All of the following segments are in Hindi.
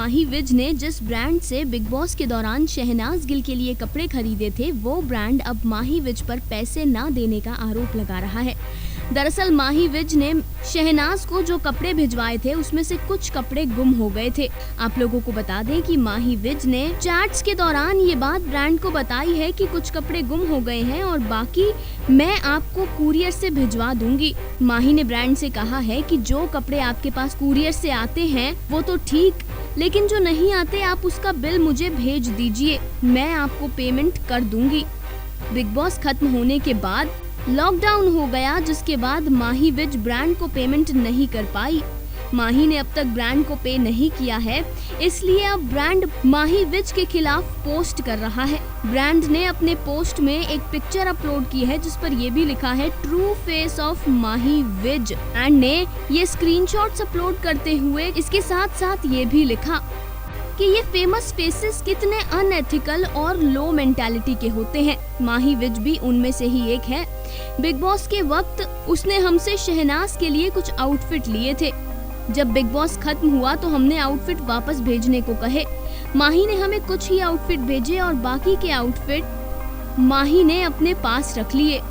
माही विज ने जिस ब्रांड से बिग बॉस के दौरान शहनाज गिल के लिए कपड़े खरीदे थे, वो ब्रांड अब माही विज पर पैसे ना देने का आरोप लगा रहा है। दरअसल माही विज ने शहनाज को जो कपड़े भिजवाए थे उसमें से कुछ कपड़े गुम हो गए थे। आप लोगों को बता दें कि माही विज ने चैट्स के दौरान ये बात ब्रांड को बताई है कि कुछ कपड़े गुम हो गए हैं और बाकी मैं आपको कुरियर से भिजवा दूंगी। माही ने ब्रांड से कहा है कि जो कपड़े आपके पास कुरियर से आते हैं वो तो ठीक, लेकिन जो नहीं आते आप उसका बिल मुझे भेज दीजिए, मैं आपको पेमेंट कर दूंगी। बिग बॉस खत्म होने के बाद लॉकडाउन हो गया, जिसके बाद माही विज ब्रांड को पेमेंट नहीं कर पाई। माही ने अब तक ब्रांड को पे नहीं किया है, इसलिए अब ब्रांड माही विज के खिलाफ पोस्ट कर रहा है। ब्रांड ने अपने पोस्ट में एक पिक्चर अपलोड की है जिस पर ये भी लिखा है true face of Mahi Vij. Brand ने ये स्क्रीनशॉट्स अपलोड करते हुए इसके साथ साथ ये भी लिखा कि ये फेमस फेसेस कितने अनएथिकल और लो मेंटालिटी के होते हैं। माही विज भी उनमें से ही एक है। बिग बॉस के वक्त उसने हमसे शहनाज के लिए कुछ आउटफिट लिए थे। जब बिग बॉस खत्म हुआ तो हमने आउटफिट वापस भेजने को कहे। माही ने हमें कुछ ही आउटफिट भेजे और बाकी के आउटफिट माही ने अपने पास रख लिए।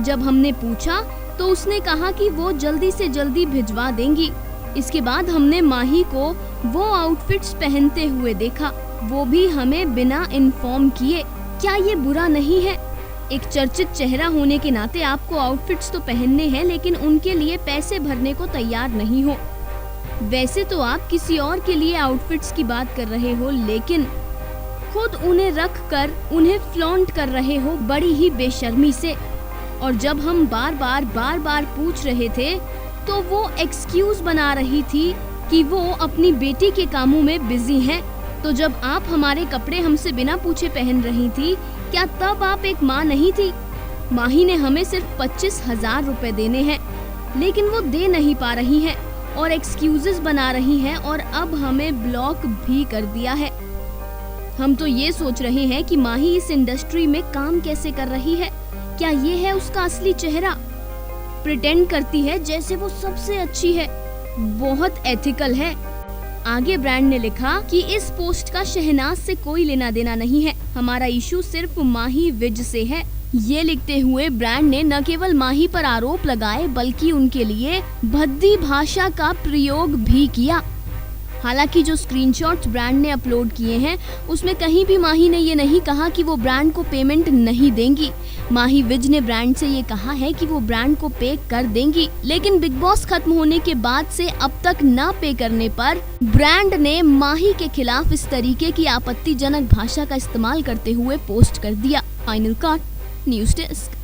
जब हमने पूछा तो उसने कहा कि वो जल्दी से जल्दी भिजवा देंगी। इसके बाद हमने माही को वो आउटफिट्स पहनते हुए देखा, वो भी हमें बिना इन्फॉर्म किए। क्या ये बुरा नहीं है? एक चर्चित चेहरा होने के नाते आपको आउटफिट्स तो पहनने हैं, लेकिन उनके लिए पैसे भरने को तैयार नहीं हो। वैसे तो आप किसी और के लिए आउटफिट्स की बात कर रहे हो, लेकिन खुद उन्हें रख कर उन्हें फ्लॉन्ट कर रहे हो बड़ी ही बेशर्मी से। और जब हम बार बार पूछ रहे थे तो वो एक्सक्यूज बना रही थी कि वो अपनी बेटी के कामों में बिजी हैं। तो जब आप हमारे कपड़े हमसे बिना पूछे पहन रही थी, क्या तब आप एक माँ नहीं थी? माही ने हमें सिर्फ 25,000 रुपए देने हैं, लेकिन वो दे नहीं पा रही हैं और एक्सक्यूजेस बना रही हैं और अब हमें ब्लॉक भी कर दिया है। हम तो ये सोच रहे हैं कि माही इस इंडस्ट्री में काम कैसे कर रही है। क्या ये है उसका असली चेहरा? प्रिटेंड करती है जैसे वो सबसे अच्छी है, बहुत एथिकल है। आगे ब्रांड ने लिखा कि इस पोस्ट का शहनाज से कोई लेना देना नहीं है, हमारा इशू सिर्फ माही विज से है। ये लिखते हुए ब्रांड ने न केवल माही पर आरोप लगाए बल्कि उनके लिए भद्दी भाषा का प्रयोग भी किया। हालांकि जो स्क्रीनशॉट्स ब्रांड ने अपलोड किए हैं उसमें कहीं भी माही ने ये नहीं कहा कि वो ब्रांड को पेमेंट नहीं देंगी। माही विज ने ब्रांड से ये कहा है कि वो ब्रांड को पे कर देंगी, लेकिन बिग बॉस खत्म होने के बाद से अब तक ना पे करने पर ब्रांड ने माही के खिलाफ इस तरीके की आपत्तिजनक भाषा का इस्तेमाल करते हुए पोस्ट कर दिया। Final cut news desk.